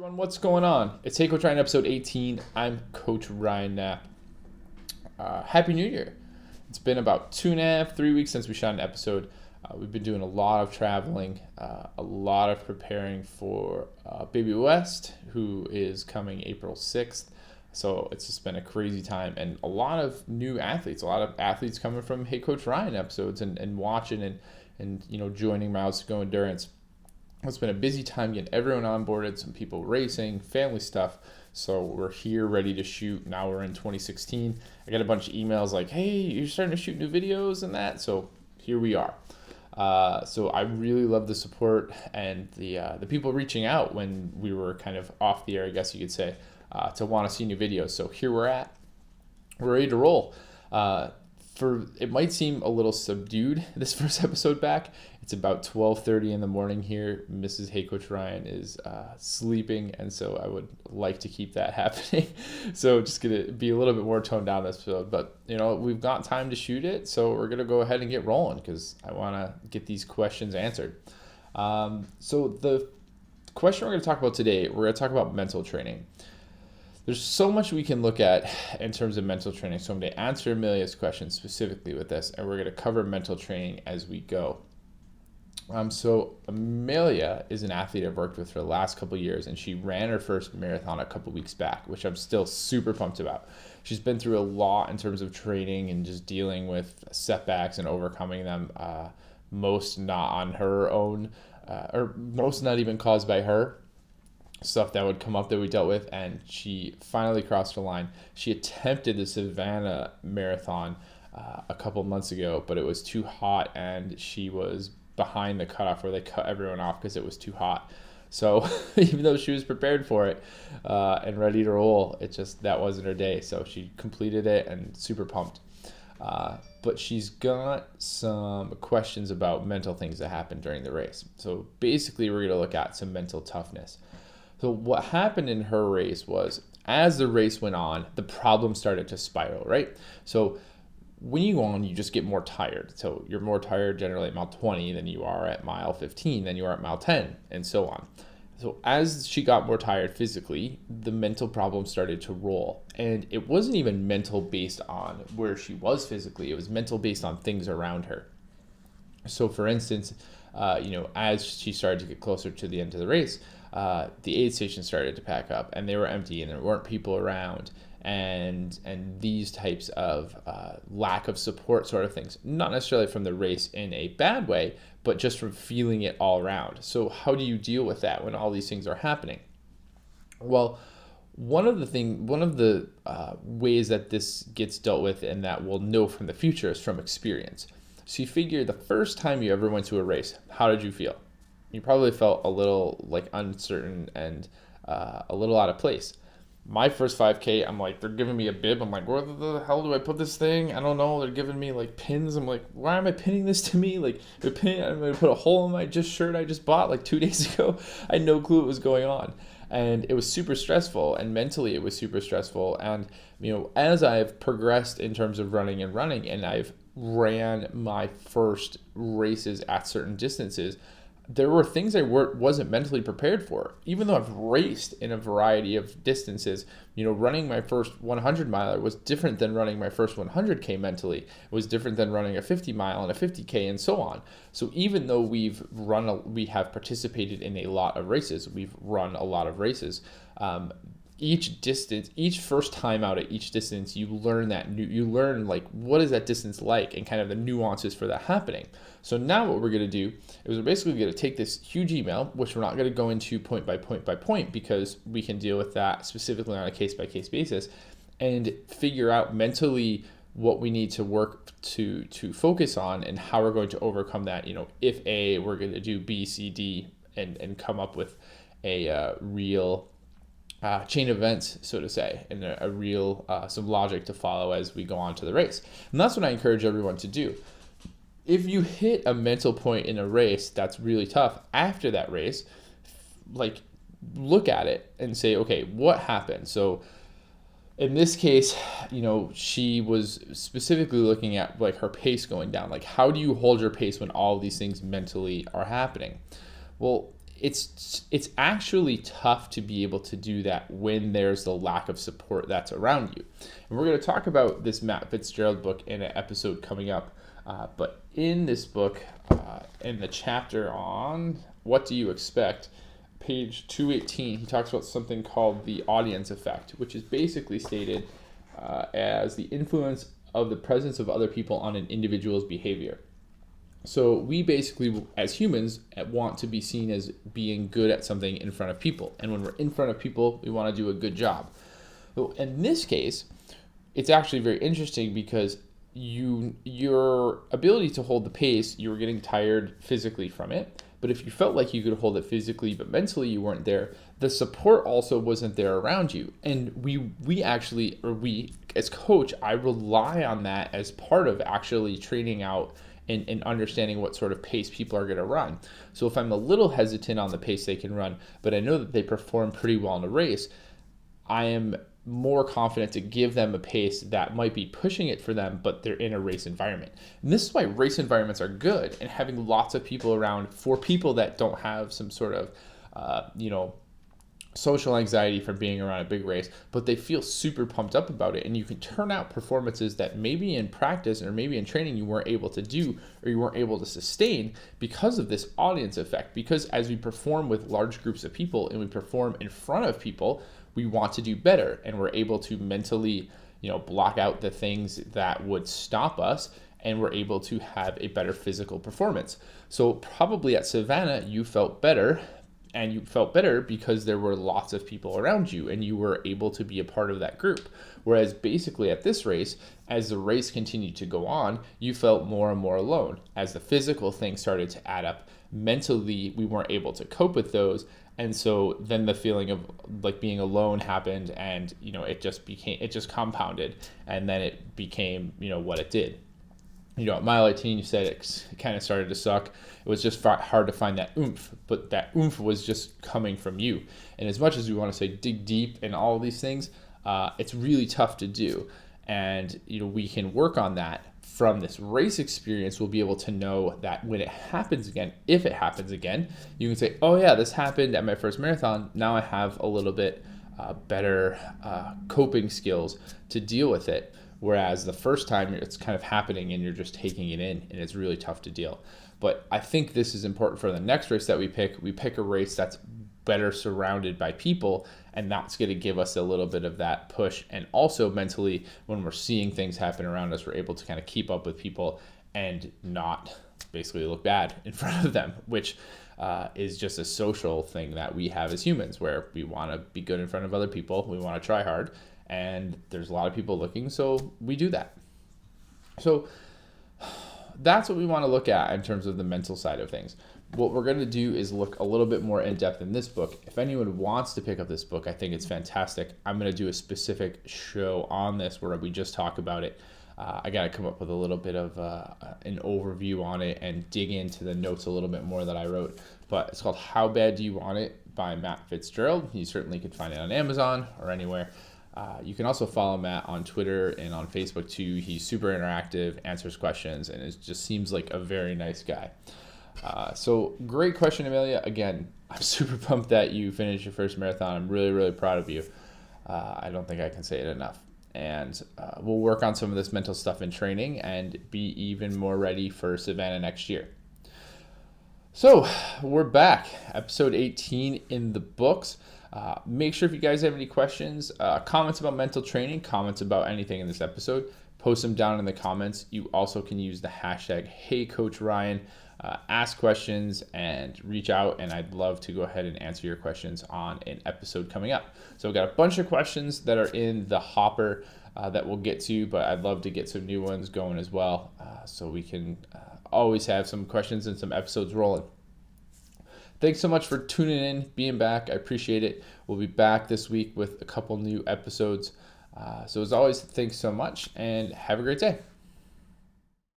Everyone, what's going on? It's Hey Coach Ryan, episode 18. I'm Coach Ryan Knapp. Happy New Year. It's been about 2.5, 3 weeks since we shot an episode. We've been doing a lot of traveling, a lot of preparing for Baby West, who is coming April 6th. So it's just been a crazy time, and a lot of new athletes, a lot of athletes coming from Hey Coach Ryan episodes and watching and joining Miles to Go Endurance. It's been a busy time getting everyone onboarded, some people racing, family stuff. So we're here ready to shoot. Now we're in 2016. I got a bunch of emails like, hey, you're starting to shoot new videos and that. So here we are. So I really love the support and the people reaching out when we were kind of off the air, I guess you could say, to want to see new videos. So here we're at. We're ready to roll. It might seem a little subdued, this first episode back. It's about 12:30 in the morning here. Mrs. Hey Coach Ryan is sleeping, and so I would like to keep that happening. So just gonna be a little bit more toned down this episode, but we've got time to shoot it, so we're gonna go ahead and get rolling because I want to get these questions answered. So the question we're going to talk about today, we're going to talk about mental training. There's so much we can look at in terms of mental training. So I'm going to answer Amelia's question specifically with this, and we're going to cover mental training as we go. So Amelia is an athlete I've worked with for the last couple of years, and she ran her first marathon a couple weeks back, which I'm still super pumped about. She's been through a lot in terms of training and just dealing with setbacks and overcoming them, most not on her own, or most not even caused by her. Stuff that would come up that we dealt with, and she finally crossed the line. She attempted the Savannah marathon a couple months ago, but it was too hot, and she was behind the cutoff where they cut everyone off because it was too hot. So even though she was prepared for it and ready to roll, that wasn't her day. So she completed it and super pumped. But she's got some questions about mental things that happened during the race. So basically, we're going to look at some mental toughness. So what happened in her race was, as the race went on, the problem started to spiral, right? So when you go on, you just get more tired. So you're more tired generally at mile 20 than you are at mile 15, than you are at mile 10, and so on. So as she got more tired physically, the mental problem started to roll. And it wasn't even mental based on where she was physically. It was mental based on things around her. So for instance, as she started to get closer to the end of the race, the aid station started to pack up, and they were empty, and there weren't people around, and these types of lack of support sort of things, not necessarily from the race in a bad way, but just from feeling it all around. So how do you deal with that when all these things are happening? Well, one of the ways that this gets dealt with and that we'll know from the future is from experience. So you figure the first time you ever went to a race, how did you feel? You probably felt a little like uncertain and a little out of place. My first 5K, I'm like, they're giving me a bib. I'm like, where the hell do I put this thing? I don't know. They're giving me like pins. I'm like, why am I pinning this to me? Like, I'm going to put a hole in my shirt I just bought like 2 days ago. I had no clue what was going on. And it was super stressful, and mentally it was super stressful. And, as I've progressed in terms of running, and I've ran my first races at certain distances, there were things I wasn't mentally prepared for. Even though I've raced in a variety of distances, running my first 100 miler was different than running my first 100K mentally. It was different than running a 50 mile and a 50K and so on. So even though we have participated in a lot of races, we've run a lot of races, each first time out at each distance, you learn like, what is that distance like, and kind of the nuances for that happening. So now what we're going to do is we're basically going to take this huge email, which we're not going to go into point by point because we can deal with that specifically on a case by case basis, and figure out mentally what we need to work to focus on and how we're going to overcome that. If A, we're going to do B, C, D, and come up with a real chain of events, so to say, and a real some logic to follow as we go on to the race. And that's what I encourage everyone to do. If you hit a mental point in a race that's really tough, after that race, like, look at it and say, okay, what happened? So in this case, she was specifically looking at like her pace going down. Like, how do you hold your pace when all these things mentally are happening? Well, it's actually tough to be able to do that when there's the lack of support that's around you. And we're going to talk about this Matt Fitzgerald book in an episode coming up. But in this book, in the chapter on what do you expect, page 218, he talks about something called the audience effect, which is basically stated as the influence of the presence of other people on an individual's behavior. So we basically, as humans, want to be seen as being good at something in front of people. And when we're in front of people, we want to do a good job. So in this case, it's actually very interesting because your ability to hold the pace, you were getting tired physically from it. But if you felt like you could hold it physically, but mentally you weren't there, the support also wasn't there around you. And we as coach, I rely on that as part of actually training out and understanding what sort of pace people are going to run. So if I'm a little hesitant on the pace they can run, but I know that they perform pretty well in a race, I am more confident to give them a pace that might be pushing it for them, but they're in a race environment. And this is why race environments are good, and having lots of people around for people that don't have some sort of, social anxiety from being around a big race, but they feel super pumped up about it. And you can turn out performances that maybe in practice or maybe in training you weren't able to do or you weren't able to sustain because of this audience effect. Because as we perform with large groups of people and we perform in front of people, we want to do better, and we're able to mentally, block out the things that would stop us, and we're able to have a better physical performance. So probably at Savannah, you felt better. And you felt better because there were lots of people around you and you were able to be a part of that group. Whereas basically at this race, as the race continued to go on, you felt more and more alone. As the physical things started to add up, mentally we weren't able to cope with those. And so then the feeling of like being alone happened, and it just compounded, and then it became what it did. At mile 18, you said it kind of started to suck. It was just hard to find that oomph, but that oomph was just coming from you. And as much as we want to say dig deep and all of these things, it's really tough to do. And we can work on that from this race experience. We'll be able to know that when it happens again, if it happens again, you can say, oh yeah, this happened at my first marathon. Now I have a little bit better coping skills to deal with it. Whereas the first time it's kind of happening and you're just taking it in, and it's really tough to deal. But I think this is important for the next race that we pick. We pick a race that's better surrounded by people, and that's going to give us a little bit of that push. And also mentally, when we're seeing things happen around us, we're able to kind of keep up with people and not basically look bad in front of them, which is just a social thing that we have as humans, where we want to be good in front of other people. We want to try hard. And there's a lot of people looking, so we do that. So that's what we want to look at in terms of the mental side of things. What we're going to do is look a little bit more in depth in this book. If anyone wants to pick up this book, I think it's fantastic. I'm going to do a specific show on this where we just talk about it. I got to come up with a little bit of an overview on it and dig into the notes a little bit more that I wrote. But it's called How Bad Do You Want It by Matt Fitzgerald. You certainly could find it on Amazon or anywhere. You can also follow Matt on Twitter and on Facebook too. He's super interactive, answers questions, and it just seems like a very nice guy. So great question, Amelia. Again, I'm super pumped that you finished your first marathon. I'm really, really proud of you. I don't think I can say it enough. And we'll work on some of this mental stuff in training and be even more ready for Savannah next year. So we're back, episode 18 in the books. Make sure if you guys have any questions, comments about mental training, comments about anything in this episode, post them down in the comments. You also can use the hashtag #HeyCoachRyan, ask questions and reach out, and I'd love to go ahead and answer your questions on an episode coming up. So we've got a bunch of questions that are in the hopper that we'll get to, but I'd love to get some new ones going as well, so we can always have some questions and some episodes rolling. Thanks so much for tuning in, being back. I appreciate it. We'll be back this week with a couple new episodes. So as always, thanks so much and have a great day.